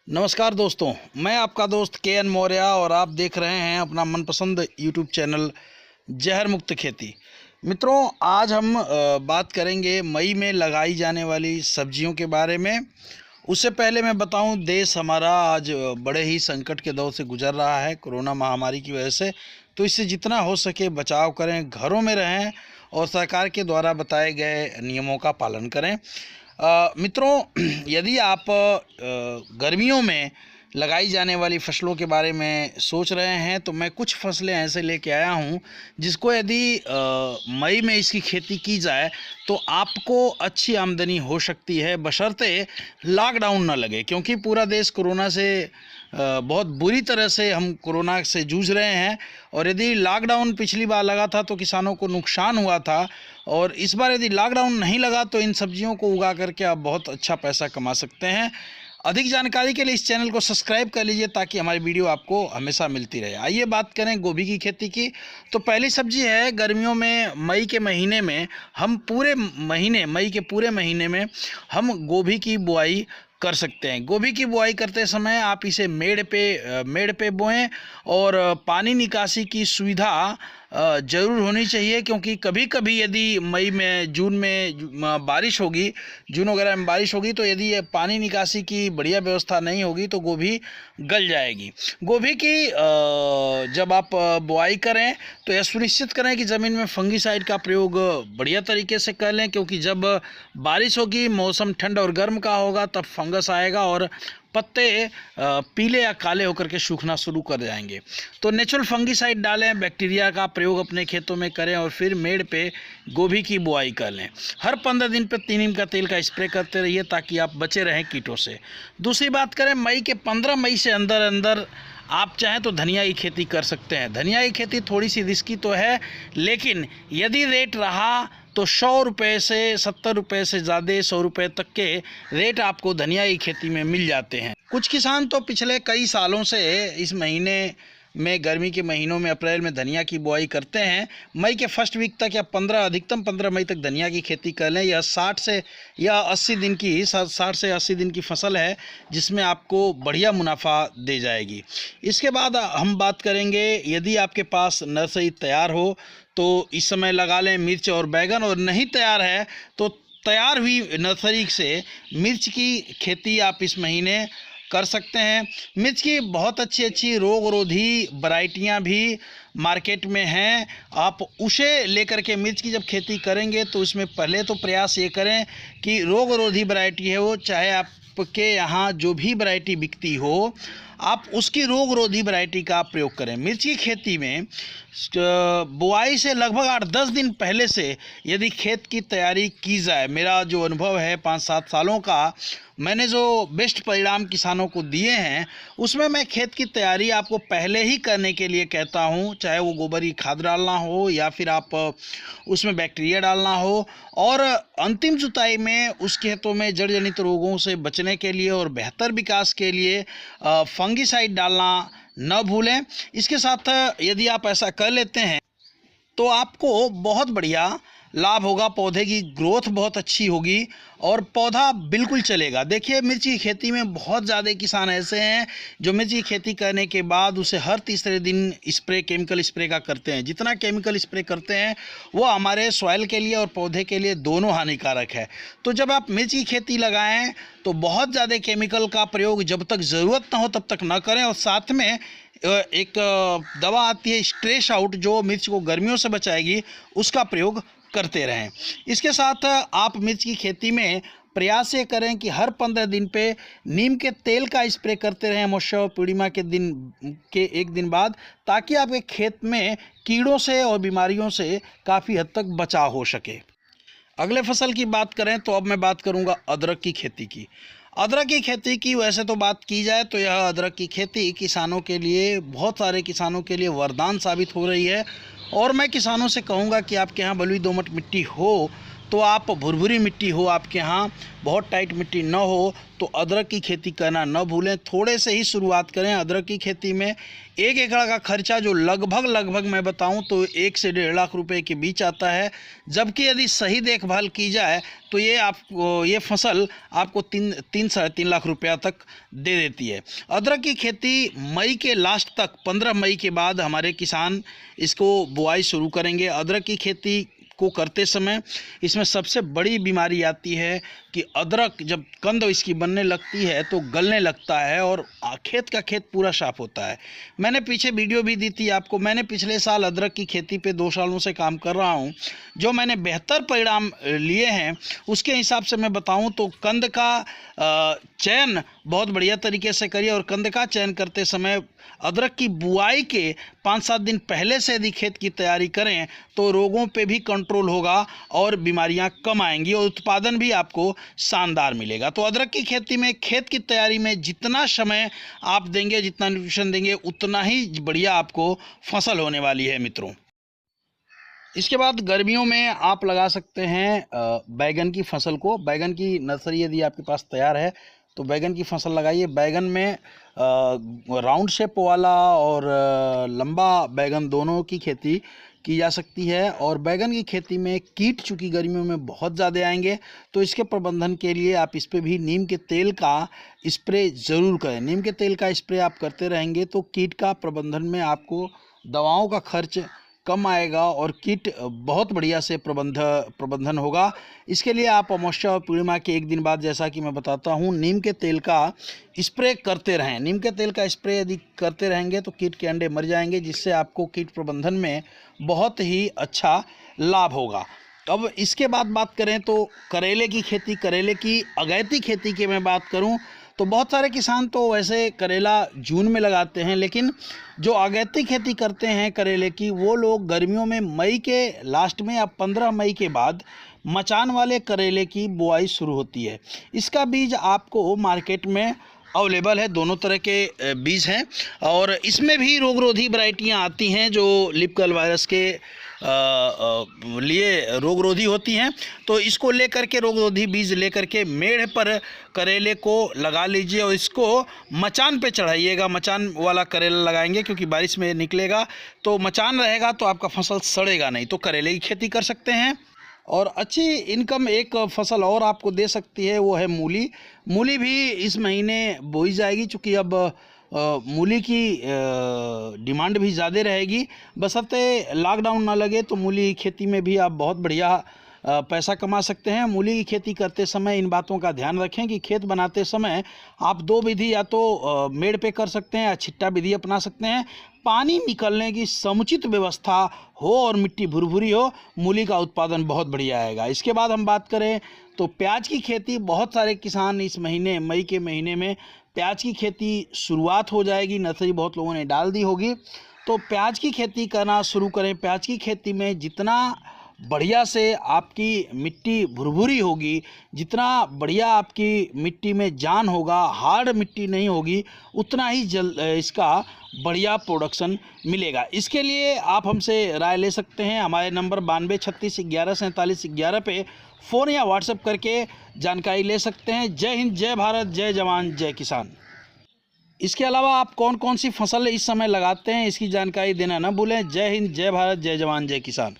नमस्कार दोस्तों, मैं आपका दोस्त के.एन. मौर्य और आप देख रहे हैं अपना मनपसंद यूट्यूब चैनल जहर मुक्त खेती। मित्रों, आज हम बात करेंगे मई में लगाई जाने वाली सब्जियों के बारे में। उससे पहले मैं बताऊं, देश हमारा आज बड़े ही संकट के दौर से गुजर रहा है कोरोना महामारी की वजह से। तो इससे जितना हो सके बचाव करें, घरों में रहें और सरकार के द्वारा बताए गए नियमों का पालन करें। मित्रों, यदि आप गर्मियों में लगाई जाने वाली फसलों के बारे में सोच रहे हैं तो मैं कुछ फसलें ऐसे लेके आया हूं जिसको यदि मई में इसकी खेती की जाए तो आपको अच्छी आमदनी हो सकती है, बशर्ते लॉकडाउन ना लगे, क्योंकि पूरा देश कोरोना से बहुत बुरी तरह से हम कोरोना से जूझ रहे हैं। और यदि लॉकडाउन पिछली बार लगा था तो किसानों को नुकसान हुआ था, और इस बार यदि लॉकडाउन नहीं लगा तो इन सब्जियों को उगा करके आप बहुत अच्छा पैसा कमा सकते हैं। अधिक जानकारी के लिए इस चैनल को सब्सक्राइब कर लीजिए ताकि हमारी वीडियो आपको हमेशा मिलती रहे। आइए बात करें गोभी की खेती की। तो पहली सब्जी है, गर्मियों में मई के महीने में हम मई के पूरे महीने में हम गोभी की बुआई कर सकते हैं। गोभी की बुआई करते समय आप इसे मेड़ पे बोएं, और पानी निकासी की सुविधा ज़रूर होनी चाहिए, क्योंकि कभी कभी यदि जून वगैरह में बारिश होगी तो यदि ये पानी निकासी की बढ़िया व्यवस्था नहीं होगी तो गोभी गल जाएगी। गोभी की जब आप बुआई करें तो यह सुनिश्चित करें कि ज़मीन में फंगीसाइड का प्रयोग बढ़िया तरीके से कर लें, क्योंकि जब बारिश होगी, मौसम ठंड और गर्म का होगा, तब फंगस आएगा और पत्ते पीले या काले होकर के सूखना शुरू कर जाएंगे। तो नेचुरल फंगीसाइड डालें, बैक्टीरिया का प्रयोग अपने खेतों में करें और फिर मेड़ पे गोभी की बुआई कर लें। हर 15 दिन पे 3 नीम का तेल का स्प्रे करते रहिए ताकि आप बचे रहें कीटों से। दूसरी बात करें, 15 मई से अंदर आप चाहें तो धनिया की खेती कर सकते हैं। धनिया की खेती थोड़ी सी रिस्की तो है, लेकिन यदि रेट रहा तो 100 रुपये से 70 रुपये से ज़्यादा 100 रुपये तक के रेट आपको धनिया की खेती में मिल जाते हैं। कुछ किसान तो पिछले कई सालों से इस महीने में, गर्मी के महीनों में, अप्रैल में धनिया की बुआई करते हैं। मई के फर्स्ट वीक तक या अधिकतम 15 मई तक धनिया की खेती कर लें। यह 60 से 80 दिन की फसल है जिसमें आपको बढ़िया मुनाफा दे जाएगी। इसके बाद हम बात करेंगे, यदि आपके पास नर्सरी तैयार हो तो इस समय लगा लें मिर्च और बैगन, और नहीं तैयार है तो तैयार हुई नर्सरी से मिर्च की खेती आप इस महीने कर सकते हैं। मिर्च की बहुत अच्छी रोग-रोधी वैरायटियां भी मार्केट में हैं। आप उसे लेकर के मिर्च की जब खेती करेंगे तो इसमें पहले तो प्रयास ये करें कि रोग-रोधी वैरायटी है वो, चाहे आपके यहाँ जो भी वैरायटी बिकती हो, आप उसकी रोग-रोधी वैरायटी का प्रयोग करें। मिर्च की खेती में बुआई से लगभग 8-10 दिन पहले से यदि खेत की तैयारी की जाए, मेरा जो अनुभव है 5-7 सालों का, मैंने जो बेस्ट परिणाम किसानों को दिए हैं उसमें मैं खेत की तैयारी आपको पहले ही करने के लिए कहता हूं, चाहे वो गोबर की खाद डालना हो या फिर आप उसमें बैक्टीरिया डालना हो, और अंतिम जुताई में उस खेतों में जड़ जनित रोगों से बचने के लिए और बेहतर विकास के लिए फंगीसाइड डालना न भूलें। इसके साथ यदि आप ऐसा कर लेते हैं तो आपको बहुत बढ़िया लाभ होगा, पौधे की ग्रोथ बहुत अच्छी होगी और पौधा बिल्कुल चलेगा। देखिए, मिर्ची की खेती में बहुत ज़्यादा किसान ऐसे हैं जो मिर्ची की खेती करने के बाद उसे हर तीसरे दिन केमिकल स्प्रे का करते हैं। जितना केमिकल स्प्रे करते हैं वो हमारे सॉइल के लिए और पौधे के लिए दोनों हानिकारक है। तो जब आप मिर्च की खेती लगाएं तो बहुत ज़्यादा केमिकल का प्रयोग जब तक ज़रूरत ना हो तब तक ना करें, और साथ में एक दवा आती है स्ट्रेस आउट जो मिर्च को गर्मियों से बचाएगी, उसका प्रयोग करते रहें। इसके साथ आप मिर्च की खेती में प्रयास ये करें कि हर 15 दिन पे नीम के तेल का स्प्रे करते रहें अमावस्या और पूर्णिमा के एक दिन बाद, ताकि आपके खेत में कीड़ों से और बीमारियों से काफ़ी हद तक बचाव हो सके। अगले फसल की बात करें तो अब मैं बात करूंगा अदरक की खेती की। अदरक की खेती की वैसे तो बात की जाए तो यह अदरक की खेती किसानों के लिए, बहुत सारे किसानों के लिए वरदान साबित हो रही है। और मैं किसानों से कहूँगा कि आपके यहाँ बलुई दोमट मिट्टी हो तो आप भुरभुरी मिट्टी हो आपके यहाँ, बहुत टाइट मिट्टी न हो, तो अदरक की खेती करना न भूलें। थोड़े से ही शुरुआत करें अदरक की खेती में। 1 एकड़ का खर्चा जो लगभग मैं बताऊं तो 1 से 1.5 लाख रुपए के बीच आता है, जबकि यदि सही देखभाल की जाए तो ये फसल आपको 3-3.5 लाख रुपया तक दे देती है। अदरक की खेती मई के लास्ट तक, 15 मई के बाद हमारे किसान इसको बुआई शुरू करेंगे। अदरक की खेती को करते समय इसमें सबसे बड़ी बीमारी आती है कि अदरक जब कंद इसकी बनने लगती है तो गलने लगता है और खेत का खेत पूरा साफ होता है। मैंने पीछे वीडियो भी दी थी आपको। मैंने पिछले साल अदरक की खेती पे 2 सालों से काम कर रहा हूँ। जो मैंने बेहतर परिणाम लिए हैं उसके हिसाब से मैं बताऊँ तो कंद का चयन बहुत बढ़िया तरीके से करिए, और कंद का चयन करते समय अदरक की बुआई के 5-7 दिन पहले से यदि खेत की तैयारी करें तो रोगों पे भी कंट्रोल होगा और बीमारियां कम आएंगी और उत्पादन भी आपको शानदार मिलेगा। तो अदरक की खेती में, खेत की तैयारी में जितना समय आप देंगे, जितना न्यूट्रिशन देंगे, उतना ही बढ़िया आपको फसल होने वाली है मित्रों। इसके बाद गर्मियों में आप लगा सकते हैं बैगन की फसल को। बैगन की नर्सरी यदि आपके पास तैयार है तो बैगन की फसल लगाइए। बैगन में राउंड शेप वाला और लंबा बैगन दोनों की खेती की जा सकती है। और बैगन की खेती में कीट चूँकि गर्मियों में बहुत ज़्यादा आएंगे तो इसके प्रबंधन के लिए आप इस पर भी नीम के तेल का स्प्रे ज़रूर करें। नीम के तेल का स्प्रे आप करते रहेंगे तो कीट का प्रबंधन में आपको दवाओं का खर्च कम आएगा और कीट बहुत बढ़िया से प्रबंधन होगा। इसके लिए आप अमावस्या और पूर्णिमा के 1 दिन बाद, जैसा कि मैं बताता हूँ, नीम के तेल का स्प्रे करते रहें। नीम के तेल का स्प्रे यदि करते रहेंगे तो कीट के अंडे मर जाएंगे, जिससे आपको कीट प्रबंधन में बहुत ही अच्छा लाभ होगा। अब इसके बाद बात करें तो करेले की खेती, करेले की अगैती खेती की मैं बात करूं तो बहुत सारे किसान तो वैसे करेला जून में लगाते हैं, लेकिन जो अगैती खेती करते हैं करेले की वो लोग गर्मियों में मई के लास्ट में या 15 मई के बाद मचान वाले करेले की बुआई शुरू होती है। इसका बीज आपको मार्केट में अवेलेबल है, दोनों तरह के बीज हैं और इसमें भी रोगरोधी वैरायटियां आती हैं जो लीफ कर्ल वायरस के लिए रोगरोधी होती हैं। तो इसको लेकर के, रोगरोधी बीज लेकर के मेड़ पर करेले को लगा लीजिए और इसको मचान पे चढ़ाइएगा। मचान वाला करेला लगाएंगे क्योंकि बारिश में निकलेगा, तो मचान रहेगा तो आपका फसल सड़ेगा नहीं। तो करेले की खेती कर सकते हैं। और अच्छी इनकम एक फसल और आपको दे सकती है, वो है मूली। मूली भी इस महीने बोई जाएगी, चूँकि अब मूली की डिमांड भी ज़्यादा रहेगी। बशर्ते लॉकडाउन ना लगे तो मूली खेती में भी आप बहुत बढ़िया पैसा कमा सकते हैं। मूली की खेती करते समय इन बातों का ध्यान रखें कि खेत बनाते समय आप 2 विधि, या तो मेड़ पे कर सकते हैं या छिट्टा विधि अपना सकते हैं। पानी निकलने की समुचित व्यवस्था हो और मिट्टी भुरभुरी हो, मूली का उत्पादन बहुत बढ़िया आएगा। इसके बाद हम बात करें तो प्याज की खेती, बहुत सारे किसान इस महीने, मई के महीने में प्याज की खेती शुरुआत हो जाएगी। नर्सरी बहुत लोगों ने डाल दी होगी, तो प्याज की खेती करना शुरू करें। प्याज की खेती में जितना बढ़िया से आपकी मिट्टी भुरभुरी होगी, जितना बढ़िया आपकी मिट्टी में जान होगा, हार्ड मिट्टी नहीं होगी, उतना ही इसका बढ़िया प्रोडक्शन मिलेगा। इसके लिए आप हमसे राय ले सकते हैं। हमारे नंबर 92 36 11 47 11 पे फ़ोन या व्हाट्सएप करके जानकारी ले सकते हैं। जय हिंद, जय भारत, जय जवान, जय किसान। इसके अलावा आप कौन कौन सी फसल इस समय लगाते हैं इसकी जानकारी देना न भूलें। जय हिंद, जय भारत, जय जवान, जय किसान।